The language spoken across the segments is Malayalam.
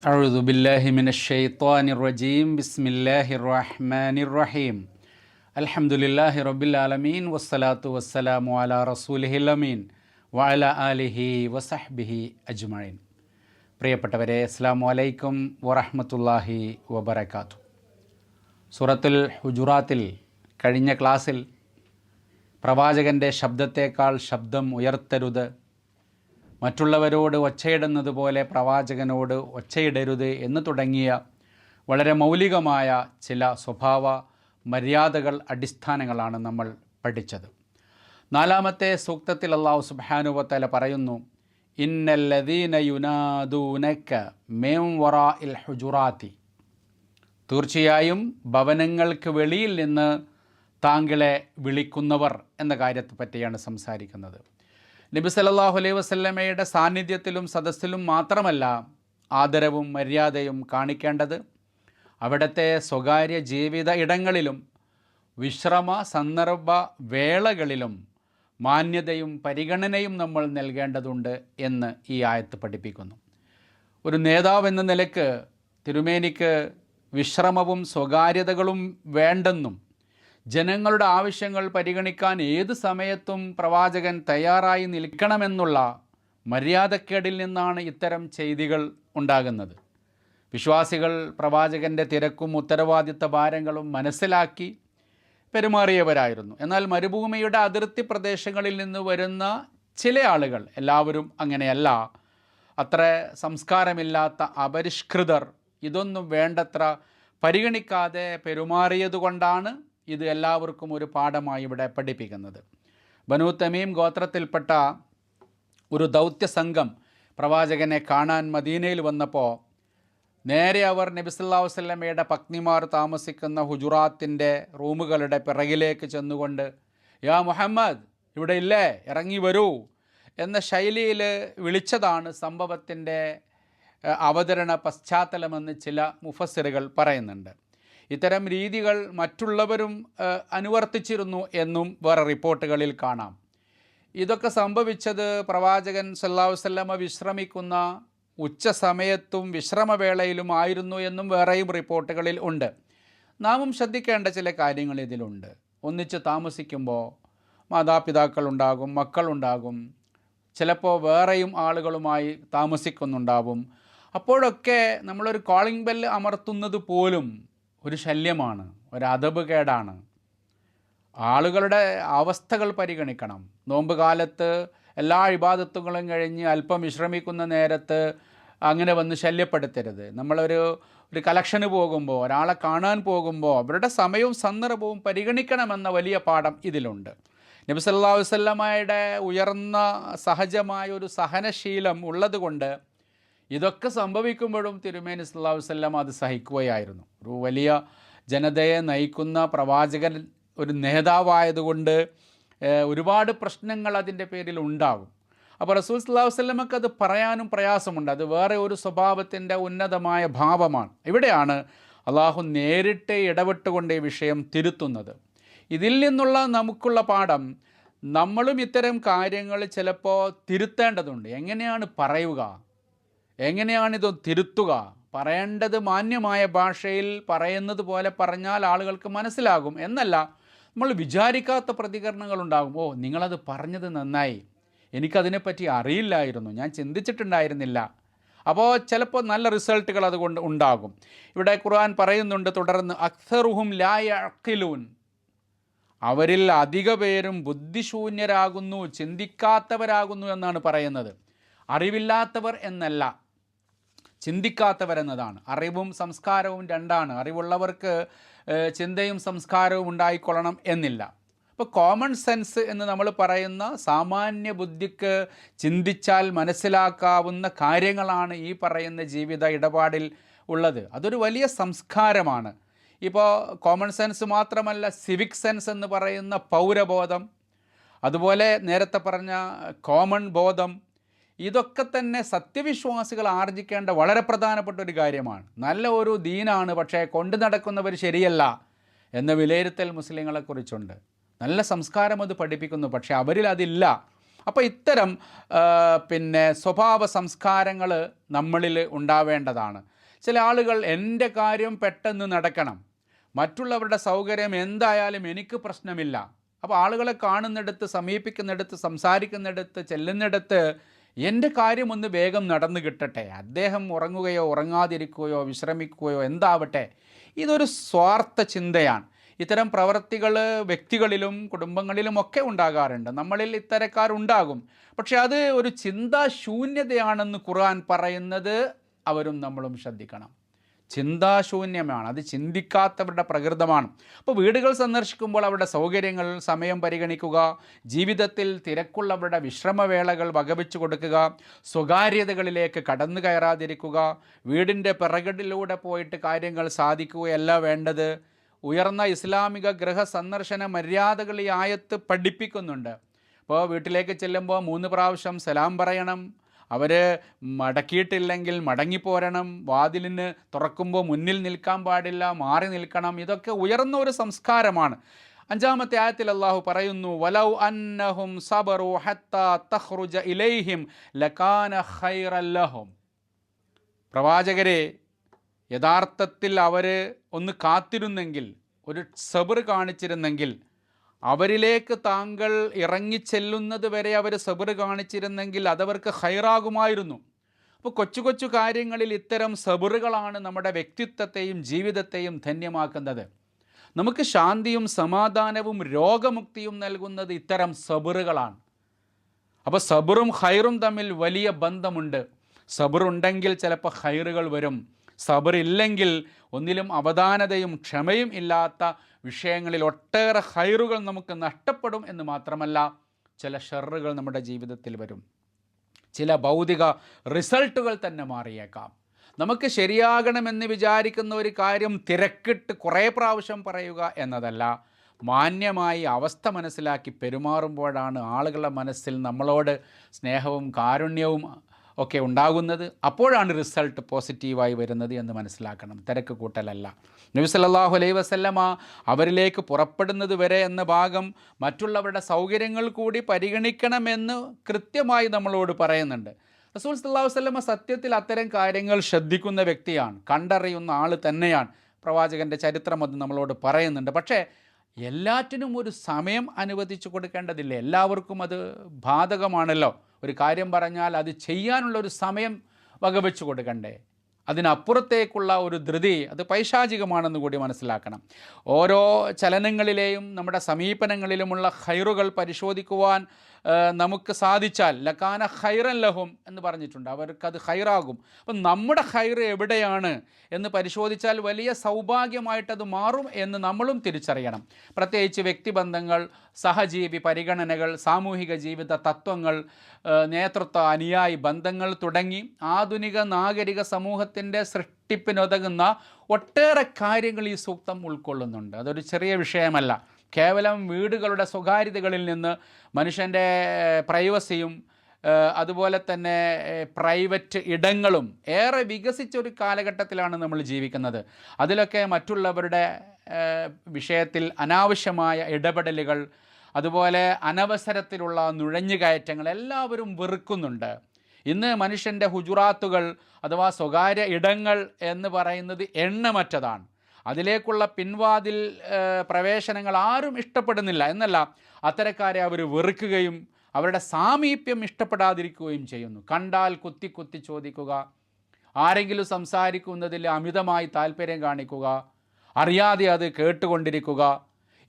أعوذ بالله من الشيطان الرجيم بسم الله الرحمن الرحيم الحمد لله رب العالمين والصلاة والسلام على رسوله الأمين وعلى آله وصحبه أجمعين. പ്രിയപ്പെട്ടവരെ, അസ്സലാമു അലൈക്കും വറഹ്മത്തുള്ളാഹി വബറകാതുഹു. സൂറത്തുൽ ഹുജുറാത്തിൽ കഴിഞ്ഞ ക്ലാസ്സിൽ പ്രവാചകൻ്റെ ശബ്ദത്തേക്കാൾ ശബ്ദം ഉയർത്തരുത്, മറ്റുള്ളവരോട് ഒച്ചയിടുന്നത് പോലെ പ്രവാചകനോട് ഒച്ചയിടരുത് എന്ന് തുടങ്ങിയ വളരെ മൗലികമായ ചില സ്വഭാവ മര്യാദകൾ, അടിസ്ഥാനങ്ങളാണ് നമ്മൾ പഠിച്ചത്. നാലാമത്തെ സൂക്തത്തിൽ അല്ലാഹു സുബ്ഹാനഹു വ തആല പറയുന്നു, ഇന്നല്ലദീന യുനാദൂനക മിൻ വറാഇൽ ഹുജുറാത്തി, തീർച്ചയായും ഭവനങ്ങൾക്ക് വെളിയിൽ നിന്ന് താങ്കളെ വിളിക്കുന്നവർ എന്ന കാര്യത്തെ പറ്റിയാണ് സംസാരിക്കുന്നത്. നബി സല്ലല്ലാഹു അലൈഹി വസല്ലമയുടെ സാന്നിധ്യത്തിലും സദസ്സിലും മാത്രമല്ല ആദരവും മര്യാദയും കാണിക്കേണ്ടത്, അവിടുത്തെ സ്വകാര്യ ജീവിത ഇടങ്ങളിലും വിശ്രമ സന്ദർഭ വേളകളിലും മാന്യതയും പരിഗണനയും നമ്മൾ നൽകേണ്ടതുണ്ട് എന്ന് ഈ ആയത്ത് പഠിപ്പിക്കുന്നു. ഒരു നേതാവ് എന്ന നിലയ്ക്ക് തിരുമേനിക്ക് വിശ്രമവും സ്വകാര്യതകളും വേണ്ടെന്നും ജനങ്ങളുടെ ആവശ്യങ്ങൾ പരിഗണിക്കാൻ ഏത് സമയത്തും പ്രവാചകൻ തയ്യാറായി നിൽക്കണമെന്നുള്ള മര്യാദക്കേടിൽ നിന്നാണ് ഇത്തരം ചെയ്തികൾ ഉണ്ടാകുന്നത്. വിശ്വാസികൾ പ്രവാചകൻ്റെ തിരക്കും ഉത്തരവാദിത്ത ഭാരങ്ങളും മനസ്സിലാക്കി പെരുമാറിയവരായിരുന്നു. എന്നാൽ മരുഭൂമിയുടെ അതിർത്തി പ്രദേശങ്ങളിൽ നിന്ന് വരുന്ന ചില ആളുകൾ, എല്ലാവരും അങ്ങനെയല്ല, അത്ര സംസ്കാരമില്ലാത്ത അപരിഷ്കൃതർ ഇതൊന്നും വേണ്ടത്ര പരിഗണിക്കാതെ പെരുമാറിയതുകൊണ്ടാണ് ഇത് എല്ലാവർക്കും ഒരു പാഠമായി ഇവിടെ പഠിപ്പിക്കുന്നത്. ബനൂ തമീം ഗോത്രത്തിൽപ്പെട്ട ഒരു ദൗത്യ സംഘം പ്രവാചകനെ കാണാൻ മദീനയിൽ വന്നപ്പോൾ നേരെ അവർ നബി സല്ലല്ലാഹു അലൈഹി വസല്ലമയുടെ പത്നിമാർ താമസിക്കുന്ന ഹുജുറാത്തിൻ്റെ റൂമുകളുടെ പിറകിലേക്ക് ചെന്നുകൊണ്ട്, യാ മുഹമ്മദ്, ഇവിടെ ഇല്ലേ, ഇറങ്ങി വരൂ എന്ന ശൈലിയിൽ വിളിച്ചതാണ് സംഭവത്തിൻ്റെ അവതരണ പശ്ചാത്തലമെന്ന് ചില മുഫസ്സിറുകൾ പറയുന്നുണ്ട്. ഇത്തരം രീതികൾ മറ്റുള്ളവരും അനുവർത്തിച്ചിരുന്നു എന്നും വേറെ റിപ്പോർട്ടുകളിൽ കാണാം. ഇതൊക്കെ സംഭവിച്ചത് പ്രവാചകൻ സല്ലല്ലാഹു അലൈഹി വസല്ലമ വിശ്രമിക്കുന്ന ഉച്ച സമയത്തും വിശ്രമവേളയിലും ആയിരുന്നു എന്നും വേറെയും റിപ്പോർട്ടുകളിൽ ഉണ്ട്. നാമും ശ്രദ്ധിക്കേണ്ട ചില കാര്യങ്ങൾ ഇതിലുണ്ട്. ഒന്നിച്ച് താമസിക്കുമ്പോൾ മാതാപിതാക്കളുണ്ടാകും, മക്കളുണ്ടാകും, ചിലപ്പോൾ വേറെയും ആളുകളുമായി താമസിക്കുന്നുണ്ടാവും. അപ്പോഴൊക്കെ നമ്മളൊരു കോളിംഗ് ബെല്ല് അമർത്തുന്നത് പോലും ഒരു ശല്യമാണ്, ഒരു അദബ് കേടാണ്. ആളുകളുടെ അവസ്ഥകൾ പരിഗണിക്കണം. നോമ്പ് കാലത്ത് എല്ലാ ഇബാദത്തുകളും കഴിഞ്ഞ് അല്പം വിശ്രമിക്കുന്ന നേരത്ത് അങ്ങനെ വന്ന് ശല്യപ്പെടുത്തരുത്. നമ്മളൊരു കളക്ഷന് പോകുമ്പോൾ, ഒരാളെ കാണാൻ പോകുമ്പോൾ അവരുടെ സമയവും സന്ദർഭവും പരിഗണിക്കണമെന്ന വലിയ പാഠം ഇതിലുണ്ട്. നബി സല്ലല്ലാഹു അലൈഹി വസല്ലമയുടെ ഉയർന്ന സഹജമായ ഒരു സഹനശീലം ഉള്ളതുകൊണ്ട് ഇതൊക്കെ സംഭവിക്കുമ്പോഴും തിരുമേനി സല്ലല്ലാഹു അലൈഹി വസല്ലം അത് സഹിക്കുകയായിരുന്നു. ഒരു വലിയ ജനതയെ നയിക്കുന്ന പ്രവാചകൻ ഒരു നേതാവായതുകൊണ്ട് ഒരുപാട് പ്രശ്നങ്ങൾ അതിൻ്റെ പേരിൽ ഉണ്ടാകും. അപ്പോൾ റസൂൽ സല്ലല്ലാഹു അലൈഹി വസല്ലമക്ക് അത് പറയാനും പ്രയാസമുണ്ട്. അത് വേറെ ഒരു സ്വഭാവത്തിൻ്റെ ഉന്നതമായ ഭാവമാണ്. ഇവിടെയാണ് അള്ളാഹു നേരിട്ട് ഇടപെട്ടുകൊണ്ട് ഈ വിഷയം തിരുത്തുന്നത്. ഇതിൽ നിന്നുള്ള നമുക്കുള്ള പാഠം, നമ്മളും ഇത്തരം കാര്യങ്ങൾ ചിലപ്പോൾ തിരുത്തേണ്ടതുണ്ട്. എങ്ങനെയാണ് പറയുക, എങ്ങനെയാണിത് തിരുത്തുക? പറയേണ്ടത് മാന്യമായ ഭാഷയിൽ പറയുന്നത് പോലെ പറഞ്ഞാൽ ആളുകൾക്ക് മനസ്സിലാകും എന്നല്ല, നമ്മൾ വിചാരിക്കാത്ത പ്രതികരണങ്ങളുണ്ടാകും. ഓ, നിങ്ങളത് പറഞ്ഞത് നന്നായി, എനിക്കതിനെപ്പറ്റി അറിയില്ലായിരുന്നു, ഞാൻ ചിന്തിച്ചിട്ടുണ്ടായിരുന്നില്ല. അപ്പോൾ ചിലപ്പോൾ നല്ല റിസൾട്ടുകൾ അതുകൊണ്ട് ഉണ്ടാകും. ഇവിടെ ഖുർആൻ പറയുന്നുണ്ട് തുടർന്ന്, അക്സറുഹും ലാ യഅഖിലൂൻ, അവരിൽ അധിക പേരും ബുദ്ധിശൂന്യരാകുന്നു, ചിന്തിക്കാത്തവരാകുന്നു എന്നാണ് പറയുന്നത്. അറിവില്ലാത്തവർ എന്നല്ല, ചിന്തിക്കാത്തവരെന്നതാണ്. അറിവും സംസ്കാരവും രണ്ടാണ്. അറിവുള്ളവർക്ക് ചിന്തയും സംസ്കാരവും ഉണ്ടായിക്കൊള്ളണം എന്നില്ല. അപ്പോൾ കോമൺ സെൻസ് എന്ന് നമ്മൾ പറയുന്ന സാമാന്യ ബുദ്ധിക്ക് ചിന്തിച്ചാൽ മനസ്സിലാക്കാവുന്ന കാര്യങ്ങളാണ് ഈ പറയുന്ന ജീവിത ഇടപാടിൽ ഉള്ളത്. അതൊരു വലിയ സംസ്കാരമാണ്. ഇപ്പോൾ കോമൺ സെൻസ് മാത്രമല്ല, സിവിക് സെൻസ് എന്ന് പറയുന്ന പൗരബോധം, അതുപോലെ നേരത്തെ പറഞ്ഞ കോമൺ ബോധം, ഇതൊക്കെ തന്നെ സത്യവിശ്വാസികൾ ആർജിക്കേണ്ട വളരെ പ്രധാനപ്പെട്ട ഒരു കാര്യമാണ്. നല്ല ഒരു ദീനാണ്, പക്ഷേ കൊണ്ടു നടക്കുന്നവർ ശരിയല്ല എന്ന വിലയിരുത്തൽ മുസ്ലിങ്ങളെക്കുറിച്ചുണ്ട്. നല്ല സംസ്കാരം അത് പഠിപ്പിക്കുന്നു, പക്ഷേ അവരിൽ അതില്ല. അപ്പോൾ ഇത്തരം സ്വഭാവ സംസ്കാരങ്ങൾ നമ്മളിൽ ഉണ്ടാവേണ്ടതാണ്. ചില ആളുകൾ എൻ്റെ കാര്യം പെട്ടെന്ന് നടക്കണം, മറ്റുള്ളവരുടെ സൗകര്യം എന്തായാലും എനിക്ക് പ്രശ്നമില്ല. അപ്പോൾ ആളുകളെ കാണുന്നിടത്ത്, സമീപിക്കുന്നിടത്ത്, സംസാരിക്കുന്നിടത്ത്, ചെല്ലുന്നിടത്ത് എൻ്റെ കാര്യം ഒന്ന് വേഗം നടന്നു കിട്ടട്ടെ, അദ്ദേഹം ഉറങ്ങുകയോ ഉറങ്ങാതിരിക്കുകയോ വിശ്രമിക്കുകയോ എന്താവട്ടെ, ഇതൊരു സ്വാർത്ഥ ചിന്തയാണ്. ഇത്തരം പ്രവൃത്തികൾ വ്യക്തികളിലും കുടുംബങ്ങളിലും ഒക്കെ ഉണ്ടാകാറുണ്ട്. നമ്മളിൽ ഇത്തരക്കാരുണ്ടാകും. പക്ഷെ അത് ഒരു ചിന്താശൂന്യതയാണെന്ന് ഖുർആൻ പറയുന്നത് അവരും നമ്മളും ശ്രദ്ധിക്കണം. ചിന്താശൂന്യമാണ്, അത് ചിന്തിക്കാത്തവരുടെ പ്രകൃതമാണ്. അപ്പോൾ വീടുകൾ സന്ദർശിക്കുമ്പോൾ അവരുടെ സൗകര്യങ്ങൾ, സമയം പരിഗണിക്കുക, ജീവിതത്തിൽ തിരക്കുള്ളവരുടെ വിശ്രമവേളകൾ വകവെച്ചു കൊടുക്കുക, സ്വകാര്യതകളിലേക്ക് കടന്നു കയറാതിരിക്കുക, വീടിൻ്റെ പിറകിലൂടെ പോയിട്ട് കാര്യങ്ങൾ സാധിക്കുകയല്ല വേണ്ടത്. ഉയർന്ന ഇസ്ലാമിക ഗൃഹ സന്ദർശന മര്യാദകൾ ഈ ആയത്ത് പഠിപ്പിക്കുന്നുണ്ട്. അപ്പോൾ വീട്ടിലേക്ക് ചെല്ലുമ്പോൾ 3 പ്രാവശ്യം സലാം പറയണം, അവർ മടക്കിയിട്ടില്ലെങ്കിൽ മടങ്ങിപ്പോരണം, വാതിലിന് തുറക്കുമ്പോൾ മുന്നിൽ നിൽക്കാൻ പാടില്ല, മാറി നിൽക്കണം. ഇതൊക്കെ ഉയർന്ന ഒരു സംസ്കാരമാണ്. 5-ാമത്തെ ആയത്തിൽ അല്ലാഹു പറയുന്നു, വലൗ അന്നഹും സബറു ഹത്താ തഖ്റുജ ഇലൈഹിം ലകാന ഖൈറൻ ലഹും. പ്രവാചകരെ, യഥാർത്ഥത്തിൽ അവർ ഒന്ന് കാത്തിരുന്നെങ്കിൽ, ഒരു സബർ കാണിച്ചിരുന്നെങ്കിൽ, അവരിലേക്ക് താങ്കൾ ഇറങ്ങിച്ചെല്ലുന്നത് വരെ അവർ സബർ കാണിച്ചിരുന്നെങ്കിൽ അതവർക്ക് ഖൈറാകുമായിരുന്നു. അപ്പോൾ കൊച്ചു കൊച്ചു കാര്യങ്ങളിൽ ഇത്തരം സബറുകളാണ് നമ്മുടെ വ്യക്തിത്വത്തെയും ജീവിതത്തെയും ധന്യമാക്കുന്നത്. നമുക്ക് ശാന്തിയും സമാധാനവും രോഗമുക്തിയും നൽകുന്നത് ഇത്തരം സബറുകളാണ്. അപ്പോൾ സബറും ഖൈറും തമ്മിൽ വലിയ ബന്ധമുണ്ട്. സബറുണ്ടെങ്കിൽ ചിലപ്പോൾ ഖൈറുകൾ വരും. സബറില്ലെങ്കിൽ ഒന്നിലും അവധാനതയും ക്ഷമയും ഇല്ലാത്ത വിഷയങ്ങളിൽ ഒട്ടേറെ ഖൈറുകൾ നമുക്ക് നഷ്ടപ്പെടും എന്ന് മാത്രമല്ല, ചില ഷർറുകൾ നമ്മുടെ ജീവിതത്തിൽ വരും. ചില ഭൗതിക റിസൾട്ടുകൾ തന്നെ മാറിയേക്കാം. നമുക്ക് ശരിയാകണമെന്ന് വിചാരിക്കുന്ന ഒരു കാര്യം തിരക്കിട്ട് കുറേ പ്രാവശ്യം പറയുക എന്നതല്ല, മാന്യമായി അവസ്ഥ മനസ്സിലാക്കി പെരുമാറുമ്പോഴാണ് ആളുകളുടെ മനസ്സിൽ നമ്മളോട് സ്നേഹവും കാരുണ്യവും ഒക്കെ ഉണ്ടാകുന്നത്. അപ്പോഴാണ് റിസൾട്ട് പോസിറ്റീവായി വരുന്നത് എന്ന് മനസ്സിലാക്കണം. തിരക്ക് കൂട്ടലല്ല. നബി സല്ലല്ലാഹു അലൈഹി വസല്ലമ അവരിലേക്ക് പുറപ്പെടുന്നത് വരെ എന്ന ഭാഗം മറ്റുള്ളവരുടെ സൗകര്യങ്ങൾ കൂടി പരിഗണിക്കണമെന്ന് കൃത്യമായി നമ്മളോട് പറയുന്നുണ്ട്. റസൂൽ സല്ലല്ലാഹു അലൈഹി വസല്ലമ സത്യത്തിൽ അത്തരം കാര്യങ്ങൾ ശ്രദ്ധിക്കുന്ന വ്യക്തിയാണ്, കണ്ടറിയുന്ന ആൾ തന്നെയാണ്. പ്രവാചകൻ്റെ ചരിത്രം അത് നമ്മളോട് പറയുന്നുണ്ട്. പക്ഷേ എല്ലാറ്റിനും ഒരു സമയം അനുവദിച്ചു കൊടുക്കേണ്ടതില്ല. എല്ലാവർക്കും അത് ബാധകമാണല്ലോ. ഒരു കാര്യം പറഞ്ഞാൽ അത് ചെയ്യാനുള്ളൊരു സമയം വകവെച്ച് കൊടുക്കണ്ടേ? അതിനപ്പുറത്തേക്കുള്ള ഒരു ധൃതി അത് പൈശാചികമാണെന്ന് കൂടി മനസ്സിലാക്കണം. ഓരോ ചലനങ്ങളിലെയും നമ്മുടെ സമീപനങ്ങളിലുമുള്ള ഖൈറുകൾ പരിശോധിക്കുവാൻ നമുക്ക് സാധിച്ചാൽ ലക്കാന ഖൈറൻ ലഹും എന്ന് പറഞ്ഞിട്ടുണ്ട്, അവർക്കത് ഖൈറാകും. അപ്പം നമ്മുടെ ഖൈർ എവിടെയാണ് എന്ന് പരിശോധിച്ചാൽ വലിയ സൗഭാഗ്യമായിട്ടത് മാറും എന്ന് നമ്മളും തിരിച്ചറിയണം. പ്രത്യേകിച്ച് വ്യക്തിബന്ധങ്ങൾ, സഹജീവി പരിഗണനകൾ, സാമൂഹിക ജീവിത തത്വങ്ങൾ, നേതൃത്വ അനുയായി ബന്ധങ്ങൾ തുടങ്ങി ആധുനിക നാഗരിക സമൂഹത്തിൻ്റെ സൃഷ്ടിപ്പിനുതകുന്ന ഒട്ടേറെ കാര്യങ്ങൾ ഈ സൂക്തം ഉൾക്കൊള്ളുന്നുണ്ട്. അതൊരു ചെറിയ വിഷയമല്ല. കേവലം വീടുകളുടെ സ്വകാര്യതകളിൽ നിന്ന് മനുഷ്യൻ്റെ പ്രൈവസിയും അതുപോലെ തന്നെ പ്രൈവറ്റ് ഇടങ്ങളും ഏറെ വികസിച്ചൊരു കാലഘട്ടത്തിലാണ് നമ്മൾ ജീവിക്കുന്നത്. അതിലൊക്കെ മറ്റുള്ളവരുടെ വിഷയത്തിൽ അനാവശ്യമായ ഇടപെടലുകൾ, അതുപോലെ അനവസരത്തിലുള്ള നുഴഞ്ഞുകയറ്റങ്ങൾ എല്ലാവരും വെറുക്കുന്നുണ്ട്. ഇന്ന് മനുഷ്യൻ്റെ ഹുജുറാത്തുകൾ അഥവാ സ്വകാര്യ ഇടങ്ങൾ എന്ന് പറയുന്നത് എണ്ണമറ്റതാണ്. അതിലേക്കുള്ള പിൻവാതിൽ പ്രവേശനങ്ങൾ ആരും ഇഷ്ടപ്പെടുന്നില്ല എന്നല്ല, അത്തരക്കാരെ അവർ വെറുക്കുകയും അവരുടെ സാമീപ്യം ഇഷ്ടപ്പെടാതിരിക്കുകയും ചെയ്യുന്നു. കണ്ടാൽ കുത്തി കുത്തി ചോദിക്കുക, ആരെങ്കിലും സംസാരിക്കുന്നതിൽ അമിതമായി താല്പര്യം കാണിക്കുക, അറിയാതെ അത് കേട്ടുകൊണ്ടിരിക്കുക,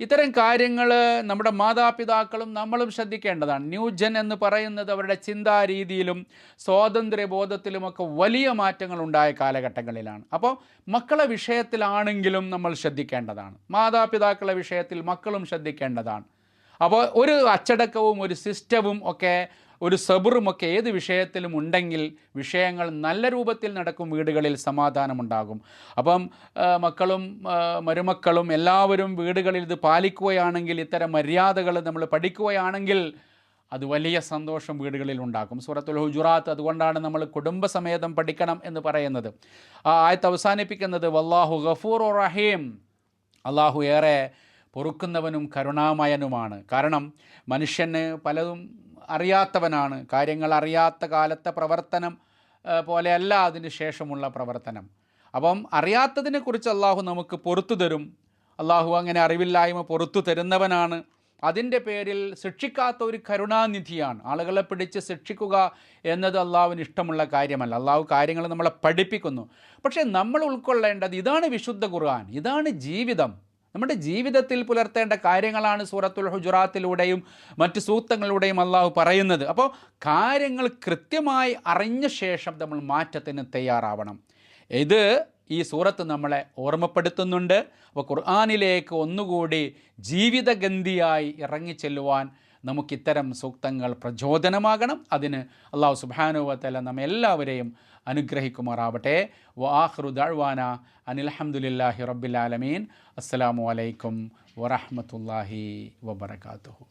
ഇത്തരം കാര്യങ്ങൾ നമ്മുടെ മാതാപിതാക്കളും നമ്മളും ശ്രദ്ധിക്കേണ്ടതാണ്. ന്യൂജൻ എന്ന് പറയുന്നത് അവരുടെ ചിന്താരീതിയിലും സ്വാതന്ത്ര്യബോധത്തിലുമൊക്കെ വലിയ മാറ്റങ്ങൾ ഉണ്ടായ കാലഘട്ടങ്ങളിലാണ്. അപ്പോൾ മക്കളെ വിഷയത്തിലാണെങ്കിലും നമ്മൾ ശ്രദ്ധിക്കേണ്ടതാണ്, മാതാപിതാക്കളുടെ വിഷയത്തിൽ മക്കളും ശ്രദ്ധിക്കേണ്ടതാണ്. അപ്പോൾ ഒരു അച്ചടക്കവും ഒരു സിസ്റ്റവും ഒക്കെ ഒരു സബറുമൊക്കെ ഏത് വിഷയത്തിലും ഉണ്ടെങ്കിൽ വിഷയങ്ങൾ നല്ല രൂപത്തിൽ നടക്കും, വീടുകളിൽ സമാധാനമുണ്ടാകും. അപ്പം മക്കളും മരുമക്കളും എല്ലാവരും വീടുകളിൽ ഇത് പാലിക്കുകയാണെങ്കിൽ, ഇത്തരം മര്യാദകൾ നമ്മൾ പഠിക്കുകയാണെങ്കിൽ അത് വലിയ സന്തോഷം വീടുകളിൽ ഉണ്ടാക്കും. സൂറത്തുൽ ഹുജുറാത്ത് അതുകൊണ്ടാണ് നമ്മൾ കുടുംബസമേതം പഠിക്കണം എന്ന് പറയുന്നത്. ആ ആയത്ത് അവസാനിപ്പിക്കുന്നത് വല്ലാഹു ഗഫൂറുർ റഹീം, അള്ളാഹു ഏറെ പൊറുക്കുന്നവനും കരുണാമയനുമാണ്. കാരണം മനുഷ്യന് പലതും അറിയാത്തവനാണ്. കാര്യങ്ങൾ അറിയാത്ത കാലത്തെ പ്രവർത്തനം പോലെയല്ല അതിന് ശേഷമുള്ള പ്രവർത്തനം. അപ്പം അറിയാത്തതിനെക്കുറിച്ച് അള്ളാഹു നമുക്ക് പുറത്തു തരും. അള്ളാഹു അങ്ങനെ അറിവില്ലായ്മ പുറത്തു തരുന്നവനാണ്. അതിൻ്റെ പേരിൽ ശിക്ഷിക്കാത്ത ഒരു കരുണാനിധിയാണ്. ആളുകളെ പിടിച്ച് ശിക്ഷിക്കുക എന്നത് അള്ളാഹുവിന് ഇഷ്ടമുള്ള കാര്യമല്ല. അള്ളാഹു കാര്യങ്ങൾ നമ്മളെ പഠിപ്പിക്കുന്നു. പക്ഷേ നമ്മൾ ഉൾക്കൊള്ളേണ്ടത് ഇതാണ് വിശുദ്ധ ഖുർആൻ, ഇതാണ് ജീവിതം. നമ്മുടെ ജീവിതത്തിൽ പുലർത്തേണ്ട കാര്യങ്ങളാണ് സൂറത്തുൽ ഹുജറാത്തിലൂടെയും മറ്റ് സൂക്തങ്ങളിലൂടെയും അള്ളാഹു പറയുന്നത്. അപ്പോൾ കാര്യങ്ങൾ കൃത്യമായി അറിഞ്ഞ ശേഷം നമ്മൾ മാറ്റത്തിന് തയ്യാറാവണം. ഇത് ഈ സൂറത്ത് നമ്മളെ ഓർമ്മപ്പെടുത്തുന്നുണ്ട്. അപ്പോൾ ഖുർആനിലേക്ക് ഒന്നുകൂടി ജീവിതഗന്ധിയായി ഇറങ്ങിച്ചെല്ലുവാൻ നമുക്കിത്തരം സൂക്തങ്ങൾ പ്രചോദനമാകണം. അതിന് അള്ളാഹു സുബ്ഹാനഹു വ തആല നമ്മെല്ലാവരെയും അനുഗ്രഹിക്കുമാറാവട്ടെ. വആഖിറു ദഅ്വാന അനിൽ ഹംദുലില്ലാഹി റബ്ബിൽ ആലമീൻ. അസ്സലാമു അലൈക്കും വറഹ്മത്തുള്ളാഹി വബറകാതുഹു.